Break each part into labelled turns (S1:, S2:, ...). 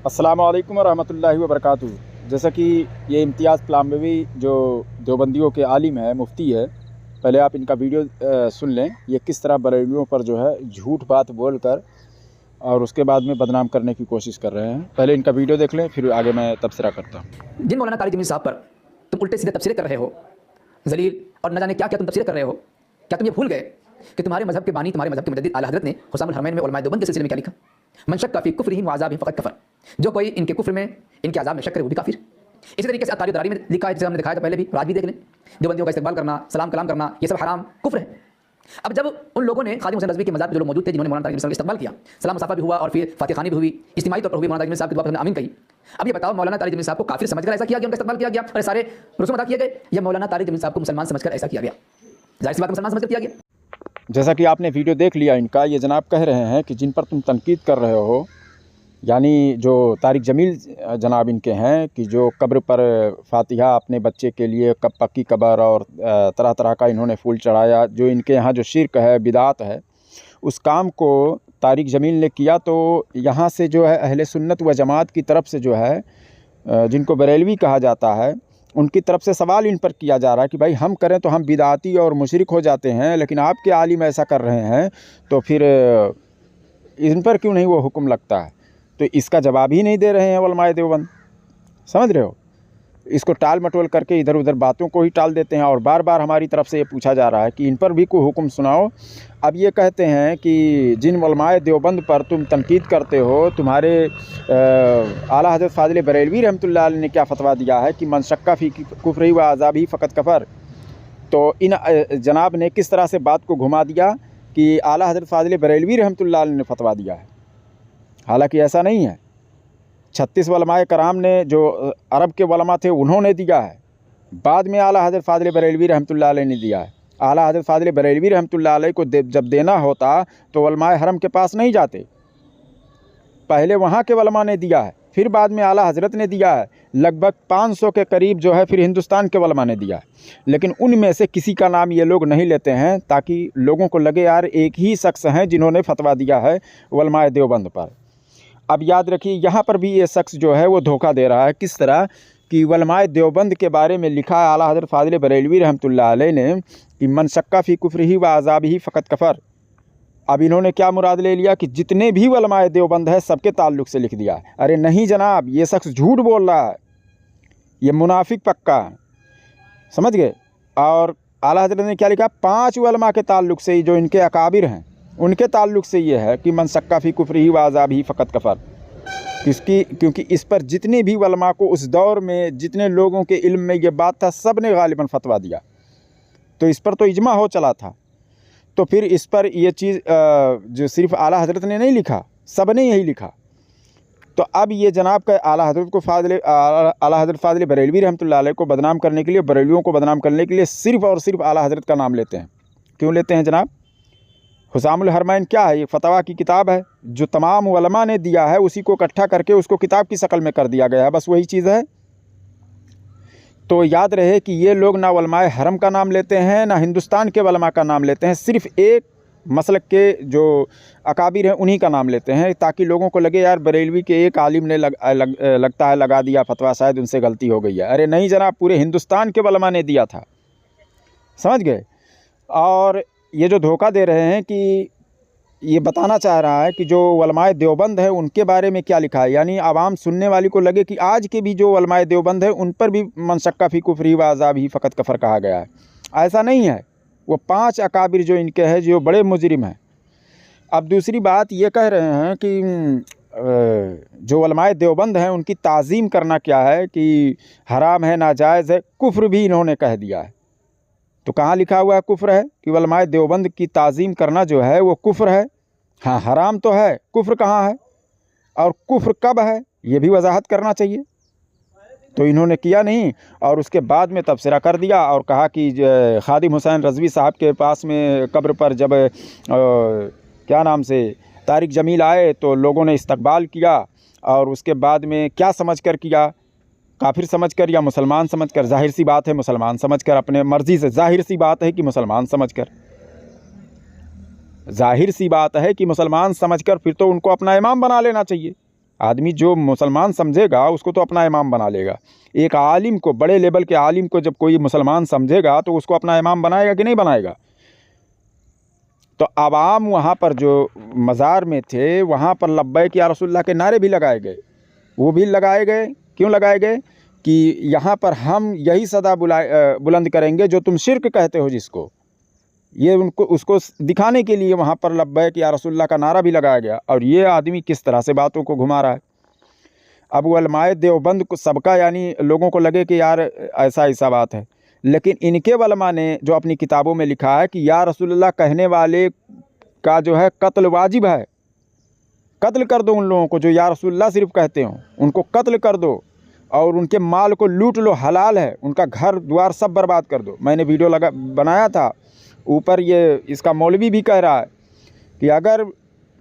S1: अस्सलामु अलैकुम वरहमतुल्लाहि वबरकातुहू। जैसा कि ये इम्तियाज़ प्लाम्बवी जो देवबंदियों के आलिम है, मुफ्ती है, पहले आप इनका वीडियो सुन लें। ये किस तरह बरेलवियों पर जो है झूठ बात बोलकर और उसके बाद में बदनाम करने की कोशिश कर रहे हैं। पहले इनका वीडियो देख लें, फिर आगे मैं तबसरा करता हूँ।
S2: जिन मौलाना तारिक जमील साहब पर तुम उल्टे सीधे तबसरे कर रहे हो, जलील और न जाने क्या क्या तुम तबसरे कर रहे हो, क्या तुम ये भूल गए कि तुम्हारे मजहब के बानी, तुम्हारे मजहब के मुजद्दिद आला हज़रत ने हुसामुल हरमैन में उलमाए देवबंद के सिलसिले में क्या लिखा? मन शक काफ़ी कुफ्रिहिम व अज़ाबिहिम फ़क़द कफ़र। जो कोई इनके कुफ्र में, इनके अज़ाब में शक करे वो भी काफिर। इसी तरीके से अतारी दरारी में लिखा है, जिसे हमने दिखाया था पहले भी, और आज भी देख लें। देवबंदियों का इस्तेमाल करना, सलाम कलाम करना, ये सब हराम कुफ्र है। अब जब उन लोगों ने खादिम हुसैन रज़वी के मज़ार पर जो लोग मौजूद थे, जिन्होंने मौलाना तारिक जमील साहब का इस्तेमाल किया, सलाम मुसाफा भी हुआ और फिर फातिह खानी भी हुई, इज्तिमाई तौर पर हुई, मौलाना तारिक जमील साहब की दुआ पर हमने आमीन कही। अब ये बताओ, मौलाना तारिक जमील साहब को काफिर समझकर ऐसा किया गया, उनका इस्तेमाल किया गया और सारे रसूम अदा किए गए, या मौलाना तारिक जमील साहब को मुसलमान समझकर ऐसा किया गया? जाहिर सी बात मुसलमान समझकर किया गया।
S1: जैसा कि आपने वीडियो देख लिया इनका, ये जनाब कह रहे हैं कि जिन पर तुम तनकीद कर रहे हो, यानी जो तारिक जमील जनाब इनके हैं, कि जो कब्र पर फातिहा अपने बच्चे के लिए पक्की कब्र और तरह तरह का इन्होंने फूल चढ़ाया, जो इनके यहाँ जो शिर्क है, बिदात है, उस काम को तारिक जमील ने किया। तो यहाँ से जो है अहले सुन्नत व जमात की तरफ से जो है, जिनको बरेलवी कहा जाता है, उनकी तरफ से सवाल इन पर किया जा रहा है कि भाई हम करें तो हम बिदाती और मुशरिक हो जाते हैं, लेकिन आपके आलिम ऐसा कर रहे हैं तो फिर इन पर क्यों नहीं वो हुक्म लगता है? तो इसका जवाब ही नहीं दे रहे हैं उलमाए देवबंद। समझ रहे हो? इसको टाल मटोल करके इधर उधर बातों को ही टाल देते हैं और बार बार हमारी तरफ से ये पूछा जा रहा है कि इन पर भी कोई हुक्म सुनाओ। अब ये कहते हैं कि जिन उलमाए देवबंद पर तुम तनकीद करते हो, तुम्हारे आला हज़रत फ़ाज़िल बरेलवी रहमतुल्लाह अलैह ने क्या फ़तवा दिया है कि मन शक्का फ़ी कुफ्रिही व अज़ाबिही फ़क़द कफ़र। तो इन जनाब ने किस तरह से बात को घुमा दिया कि आला हज़रत फ़ाज़िल बरेलवी रहमतुल्लाह अलैह ने फ़तवा दिया है, हालांकि ऐसा नहीं है। 36 उलमाए कराम ने, जो अरब के उलमा थे, उन्होंने दिया है। बाद में आला हज़रत फ़ाज़िल बरेलवी रहमतुल्लाह अलैह ने दिया है। आला हज़रत फ़ाज़िल बरेलवी रहमतुल्लाह अलैह को जब देना होता तो उलमाए हरम के पास नहीं जाते, पहले वहाँ के उलमा ने दिया है, फिर बाद में आला हज़रत ने दिया है। लगभग 500 के करीब जो है फिर हिंदुस्तान के उलमा ने दिया है, लेकिन उनमें से किसी का नाम ये लोग नहीं लेते हैं, ताकि लोगों को लगे यार एक ही शख्स हैं जिन्होंने फ़तवा दिया है उलमाए देवबंद पर। अब याद रखिए, यहाँ पर भी ये शख्स जो है वो धोखा दे रहा है। किस तरह कि उलमाए देवबंद के बारे में लिखा है आला हज़रत फ़ाज़िल बरेलवी रहमतुल्लाह अलैह ने कि मन शक्का फ़ी कुफ्रिही व अज़ाबिही फ़क़द कफ़र। अब इन्होंने क्या मुराद ले लिया कि जितने भी उलमाए देवबंद है सबके ताल्लुक़ से लिख दिया। अरे नहीं जनाब, ये शख्स झूठ बोल रहा है, ये मुनाफिक पक्का है। समझ गए? और आला हज़रत ने क्या लिखा? 5 उलमा के ताल्लुक़ से, जो इनके अकाबिर हैं, उनके ताल्लुक़ से ये है कि मन शक्का फ़ी कुफ्रिही व अज़ाबिही फ़क़द कफ़र। क्योंकि इस पर जितने भी उलमा को उस दौर में, जितने लोगों के इल्म में ये बात था, सब ने गालिबन फ़तवा दिया। तो इस पर तो इजमा हो चला था। तो फिर इस पर ये चीज़ जो सिर्फ आला हज़रत ने नहीं लिखा, सब ने यही लिखा। तो अब ये जनाब का आला हज़रत को आला हज़रत फ़ाज़िल बरेलवी रहमतुल्लाह अलैह को बदनाम करने के लिए, बरेलवियों को बदनाम करने के लिए सिर्फ़ और सिर्फ आला हज़रत का नाम लेते हैं। क्यों लेते हैं जनाब? हुसामुल हरमैन क्या है? ये फ़तवा की किताब है, जो तमाम उलमा ने दिया है, उसी को इकट्ठा करके उसको किताब की शक्ल में कर दिया गया है, बस वही चीज़ है। तो याद रहे कि ये लोग ना उलमाए हरम का नाम लेते हैं, ना हिंदुस्तान के उलमा का नाम लेते हैं, सिर्फ़ एक मसलक के जो अकाबिर हैं उन्हीं का नाम लेते हैं, ताकि लोगों को लगे यार बरेलवी के एक आलिम ने लगता है लगा दिया फ़तवा, शायद उनसे गलती हो गई है। अरे नहीं जनाब, पूरे हिंदुस्तान के उलमा ने दिया था। समझ गए? और ये जो धोखा दे रहे हैं कि ये बताना चाह रहा है कि जो उलमाए देवबंद है उनके बारे में क्या लिखा है, यानी आवाम सुनने वाली को लगे कि आज के भी जो उलमाए देवबंद है उन पर भी मन शक्का फ़ी कुफ्रिही व अज़ाबिही फ़क़द कफ़र कहा गया है। ऐसा नहीं है। वो 5 अकाबिर जो इनके हैं, जो बड़े मुजरिम हैं। अब दूसरी बात ये कह रहे हैं कि जो उलमाए देवबंद हैं उनकी ताज़ीम करना क्या है कि हराम है, नाजायज़ है, कुफ्र भी इन्होंने कह दिया है। तो कहाँ लिखा हुआ है कुफ्र है? कि उलमाए देवबंद की ताज़ीम करना जो है वो कुफ्र है। हाँ, हराम तो है, कुफ्र कहाँ है? और कुफ्र कब है ये भी वजाहत करना चाहिए। तो इन्होंने किया नहीं, और उसके बाद में तबसरा कर दिया और कहा कि खादिम हुसैन रज़वी साहब के पास में कब्र पर जब क्या नाम से तारिक जमील आए तो लोगों ने इस्तकबाल किया, और उसके बाद में क्या समझ कर किया? काफिर समझकर या मुसलमान समझकर? जाहिर सी बात है मुसलमान समझकर, अपने मर्ज़ी से। जाहिर सी बात है कि मुसलमान समझकर, जाहिर सी बात है कि मुसलमान समझकर फिर तो उनको अपना इमाम बना लेना चाहिए। आदमी जो मुसलमान समझेगा उसको तो अपना इमाम बना लेगा। एक आलिम को, बड़े लेवल के आलिम को जब कोई मुसलमान समझेगा तो उसको अपना इमाम बनाएगा कि नहीं बनाएगा। तो आवाम वहाँ पर जो मज़ार में थे वहाँ पर लब्बैक या रसूलल्लाह के नारे भी लगाए गए। वो भी लगाए गए, क्यों लगाए गए कि यहाँ पर हम यही सदा बुलंद करेंगे जो तुम शिर्क कहते हो जिसको, ये उनको उसको दिखाने के लिए वहाँ पर लब्बैक या रसूलल्लाह का नारा भी लगाया गया। और ये आदमी किस तरह से बातों को घुमा रहा है। अब उलमाए देवबंद को सबका यानी लोगों को लगे कि यार ऐसा ऐसा बात है, लेकिन इनके उलमा ने जो अपनी किताबों में लिखा है कि या रसूलल्लाह कहने वाले का जो है कत्ल वाजिब है, कत्ल कर दो उन लोगों को जो या रसूलल्लाह सिर्फ कहते हो, उनको कत्ल कर दो और उनके माल को लूट लो, हलाल है, उनका घर द्वार सब बर्बाद कर दो। मैंने वीडियो बनाया था, ऊपर ये इसका मौलवी भी कह रहा है कि अगर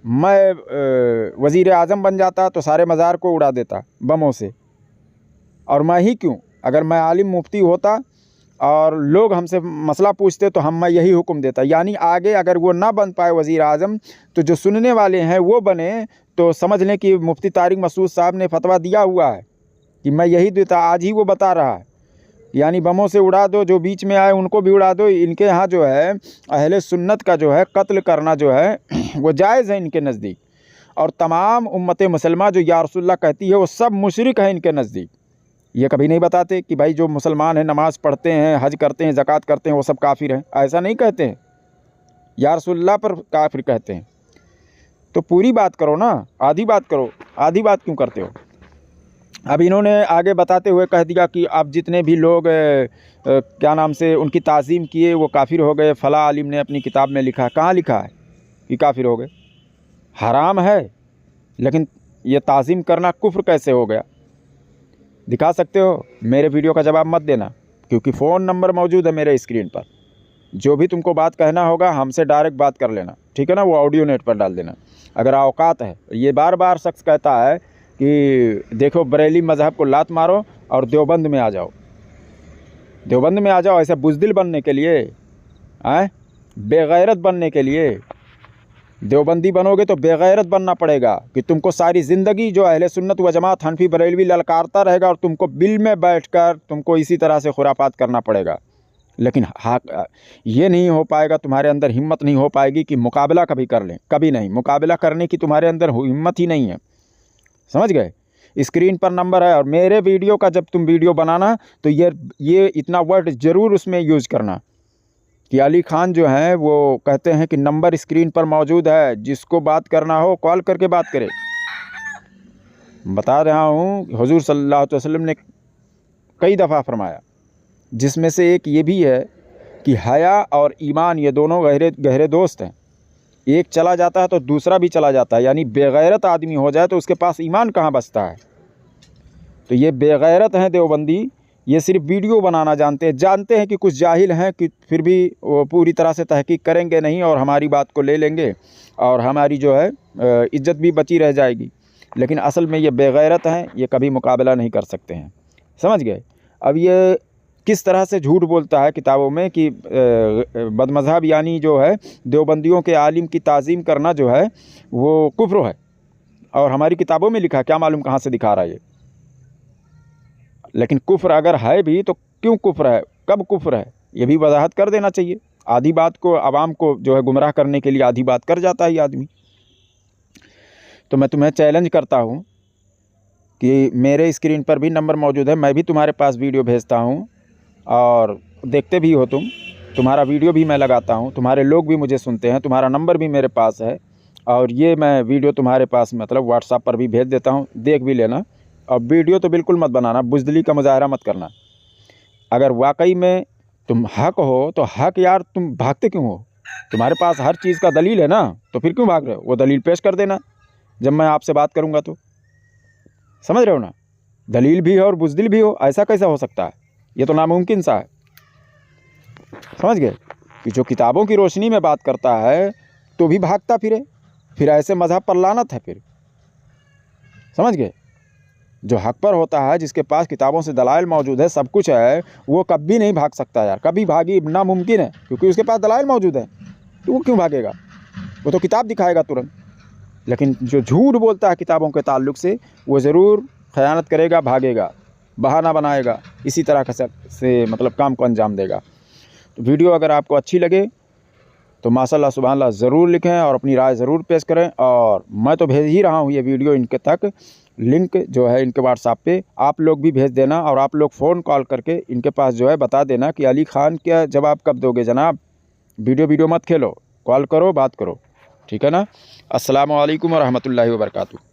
S1: मैं वज़ीर आज़म बन जाता तो सारे मज़ार को उड़ा देता बमों से, और मैं ही क्यों, अगर मैं आलिम मुफ्ती होता और लोग हमसे मसला पूछते तो मैं यही हुक्म देता। यानी आगे अगर वो ना बन पाए वज़ीर आज़म तो जो सुनने वाले हैं वो बने, तो समझ लें कि मुफ्ती तारिक मसूद साहब ने फतवा दिया हुआ है कि मैं यही देता। आज ही वो बता रहा है, यानी बमों से उड़ा दो, जो बीच में आए उनको भी उड़ा दो। इनके यहाँ जो है अहले सुन्नत का जो है कत्ल करना जो है वो जायज़ है इनके नज़दीक, और तमाम उम्मत मुसलमान जो या रसूलल्लाह कहती है वो सब मुशरिक है इनके नज़दीक। ये कभी नहीं बताते कि भाई जो मुसलमान हैं, नमाज़ पढ़ते हैं, हज करते हैं, ज़कात करते हैं, वो सब काफिर हैं, ऐसा नहीं कहते हैं। या रसूलल्लाह पर काफिर कहते हैं। तो पूरी बात करो ना, आधी बात करो, आधी बात क्यों करते हो। अब इन्होंने आगे बताते हुए कह दिया कि अब जितने भी लोग क्या नाम से उनकी ताज़ीम किए वो काफिर हो गए। फ़ला आलिम ने अपनी किताब में लिखा, कहाँ लिखा है कि काफिर हो गए। हराम है, लेकिन ये ताज़ीम करना कुफ्र कैसे हो गया, दिखा सकते हो। मेरे वीडियो का जवाब मत देना, क्योंकि फ़ोन नंबर मौजूद है मेरे स्क्रीन पर। जो भी तुमको बात कहना होगा हमसे डायरेक्ट बात कर लेना, ठीक है ना। वो ऑडियो नेट पर डाल देना अगर औकात है। ये बार बार शख्स कहता है कि देखो बरेली मज़हब को लात मारो और देवबंद में आ जाओ, देवबंद में आ जाओ, ऐसे बुज़दिल बनने के लिए, बेगैरत बनने के लिए। देवबंदी बनोगे तो बेगैरत बनना पड़ेगा कि तुमको सारी ज़िंदगी जो अहले सुन्नत व जमात हनफी बरेलवी ललकारता रहेगा और तुमको बिल में बैठकर तुमको इसी तरह से खुरापात करना पड़ेगा। लेकिन ये नहीं हो पाएगा, तुम्हारे अंदर हिम्मत नहीं हो पाएगी कि मुकाबला कभी कर लें, कभी नहीं। मुकाबला करने की तुम्हारे अंदर हिम्मत ही नहीं है, समझ गए। स्क्रीन पर नंबर है, और मेरे वीडियो का जब तुम वीडियो बनाना तो ये इतना वर्ड ज़रूर उसमें यूज़ करना कि अली खान जो हैं वो कहते हैं कि नंबर स्क्रीन पर मौजूद है, जिसको बात करना हो कॉल करके बात करे। बता रहा हूँ हुज़ूर सल्लल्लाहु अलैहि वसल्लम ने कई दफ़ा फरमाया, जिसमें से एक ये भी है कि हया और ईमान ये दोनों गहरे दोस्त हैं। एक चला जाता है तो दूसरा भी चला जाता है। यानी बेगैरत आदमी हो जाए तो उसके पास ईमान कहाँ बचता है। तो ये बेगैरत हैं देवबंदी, ये सिर्फ वीडियो बनाना जानते हैं कि कुछ जाहिल हैं कि फिर भी वो पूरी तरह से तहकीक करेंगे नहीं और हमारी बात को ले लेंगे और हमारी जो है इज्जत भी बची रह जाएगी। लेकिन असल में ये बेगैरत हैं, ये कभी मुकाबला नहीं कर सकते हैं, समझ गए। अब ये किस तरह से झूठ बोलता है किताबों में कि बदमज़हब यानी जो है देवबंदियों के आलिम की ताज़ीम करना जो है वो कुफ्र है, और हमारी किताबों में लिखा, क्या मालूम कहाँ से दिखा रहा है ये। लेकिन कुफ्र अगर है भी तो क्यों कुफ्र है, कब कुफ्र है, ये भी वजाहत कर देना चाहिए। आधी बात को आवाम को जो है गुमराह करने के लिए आधी बात कर जाता है ये आदमी। तो मैं तुम्हें चैलेंज करता हूँ कि मेरे स्क्रीन पर भी नंबर मौजूद है, मैं भी तुम्हारे पास वीडियो भेजता हूँ और देखते भी हो तुम, तुम्हारा वीडियो भी मैं लगाता हूँ, तुम्हारे लोग भी मुझे सुनते हैं, तुम्हारा नंबर भी मेरे पास है, और ये मैं वीडियो तुम्हारे पास मतलब व्हाट्सएप पर भी भेज देता हूँ, देख भी लेना। और वीडियो तो बिल्कुल मत बनाना, बुज़दिली का मुजाहरा मत करना। अगर वाकई में तुम हक हो तो हक यार, तुम भागते क्यों हो, तुम्हारे पास हर चीज़ का दलील है ना, तो फिर क्यों भाग रहे हो। वो दलील पेश कर देना जब मैं आपसे बात करूँगा तो, समझ रहे हो ना। दलील भी है और बुज़दिल भी हो, ऐसा कैसा हो सकता है, ये तो नामुमकिन सा है। समझ गए कि जो किताबों की रोशनी में बात करता है तो भी भागता फिर ऐसे मज़हब पर लानत है फिर, समझ गए। जो हक पर होता है, जिसके पास किताबों से दलाइल मौजूद है, सब कुछ है, वो कभी नहीं भाग सकता यार, कभी भागी नामुमकिन है, क्योंकि उसके पास दलाइल मौजूद है। तो वो क्यों भागेगा, वो तो किताब दिखाएगा तुरंत। लेकिन जो झूठ बोलता है किताबों के ताल्लुक़ से वो ज़रूर ख़यानत करेगा, भागेगा, बहाना बनाएगा, इसी तरह का से मतलब काम को अंजाम देगा। तो वीडियो अगर आपको अच्छी लगे तो माशाल्लाह सुभान अल्लाह ज़रूर लिखें और अपनी राय ज़रूर पेश करें। और मैं तो भेज ही रहा हूँ ये वीडियो इनके तक, लिंक जो है इनके व्हाट्सएप पे, आप लोग भी भेज देना और आप लोग फ़ोन कॉल करके इनके पास जो है बता देना कि अली ख़ान का जवाब कब दोगे जनाब, वीडियो मत खेलो, कॉल करो, बात करो, ठीक है ना। अस्सलामु अलैकुम व रहमतुल्लाहि व बरकातुहू।